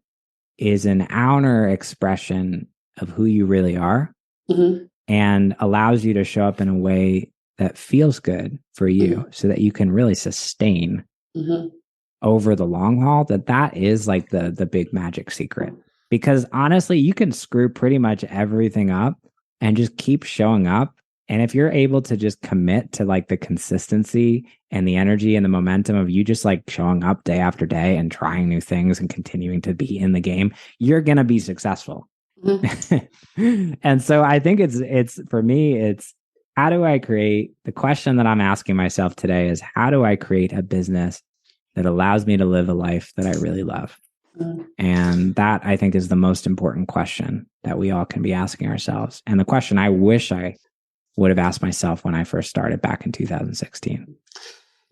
is an outer expression of who you really are, mm-hmm. and allows you to show up in a way that feels good for you, mm-hmm. so that you can really sustain, mm-hmm. over the long haul, that is like the big magic secret. Because honestly, you can screw pretty much everything up and just keep showing up. And if you're able to just commit to like the consistency and the energy and the momentum of you just like showing up day after day and trying new things and continuing to be in the game, you're going to be successful. Mm-hmm. And so I think it's for me, it's how do I create, the question that I'm asking myself today is how do I create a business that allows me to live a life that I really love? Mm-hmm. And that I think is the most important question that we all can be asking ourselves. And the question I wish I would have asked myself when I first started back in 2016.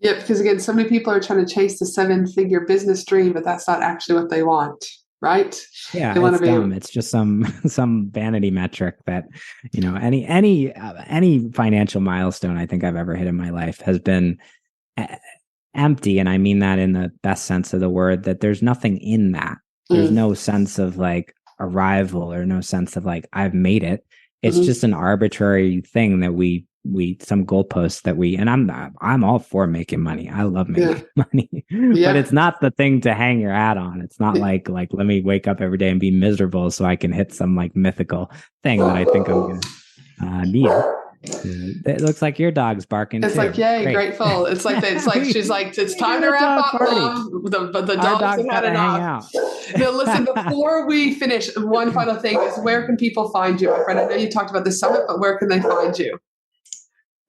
Yeah, because again, so many people are trying to chase the 7-figure business dream, but that's not actually what they want, right? Yeah, it's dumb. It's just some vanity metric that, any financial milestone I think I've ever hit in my life has been empty. And I mean that in the best sense of the word, that there's nothing in that. There's no sense of like arrival or no sense of like, I've made it. It's mm-hmm. just an arbitrary thing that we some goalposts that and I'm all for making money. I love making money, but it's not the thing to hang your hat on. It's not like let me wake up every day and be miserable so I can hit some like mythical thing that I think I'm gonna need. It looks like your dog's barking. It's too. Like, yay, great. Grateful. It's like she's like, it's time to wrap up, Mom. The dogs have had enough. Now, listen, before we finish, one final thing is where can people find you, my friend? I know you talked about the summit, but where can they find you?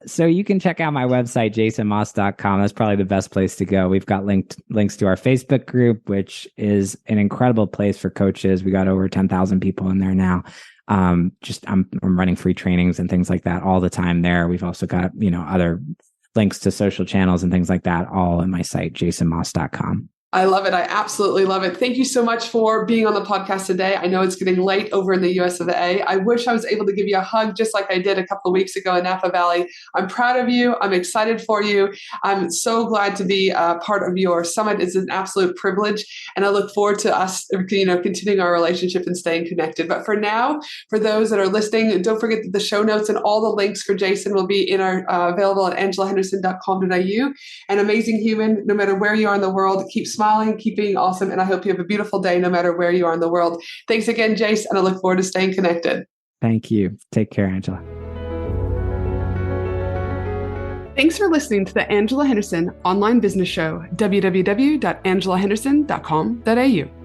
So you can check out my website, jasonmoss.com. That's probably the best place to go. We've got links to our Facebook group, which is an incredible place for coaches. We got over 10,000 people in there now. I'm running free trainings and things like that all the time there. We've also got, other links to social channels and things like that, all in my site, jasonmoss.com. I love it. I absolutely love it. Thank you so much for being on the podcast today. I know it's getting late over in the US of A. I wish I was able to give you a hug just like I did a couple of weeks ago in Napa Valley. I'm proud of you. I'm excited for you. I'm so glad to be a part of your summit. It's an absolute privilege. And I look forward to us, continuing our relationship and staying connected. But for now, for those that are listening, don't forget that the show notes and all the links for Jason will be available at angelahenderson.com.au. An amazing human, no matter where you are in the world, keep smiling, keep being awesome, and I hope you have a beautiful day no matter where you are in the world. Thanks again, Jace, and I look forward to staying connected. Thank you. Take care, Angela. Thanks for listening to the Angela Henderson Online Business Show, www.angelahenderson.com.au.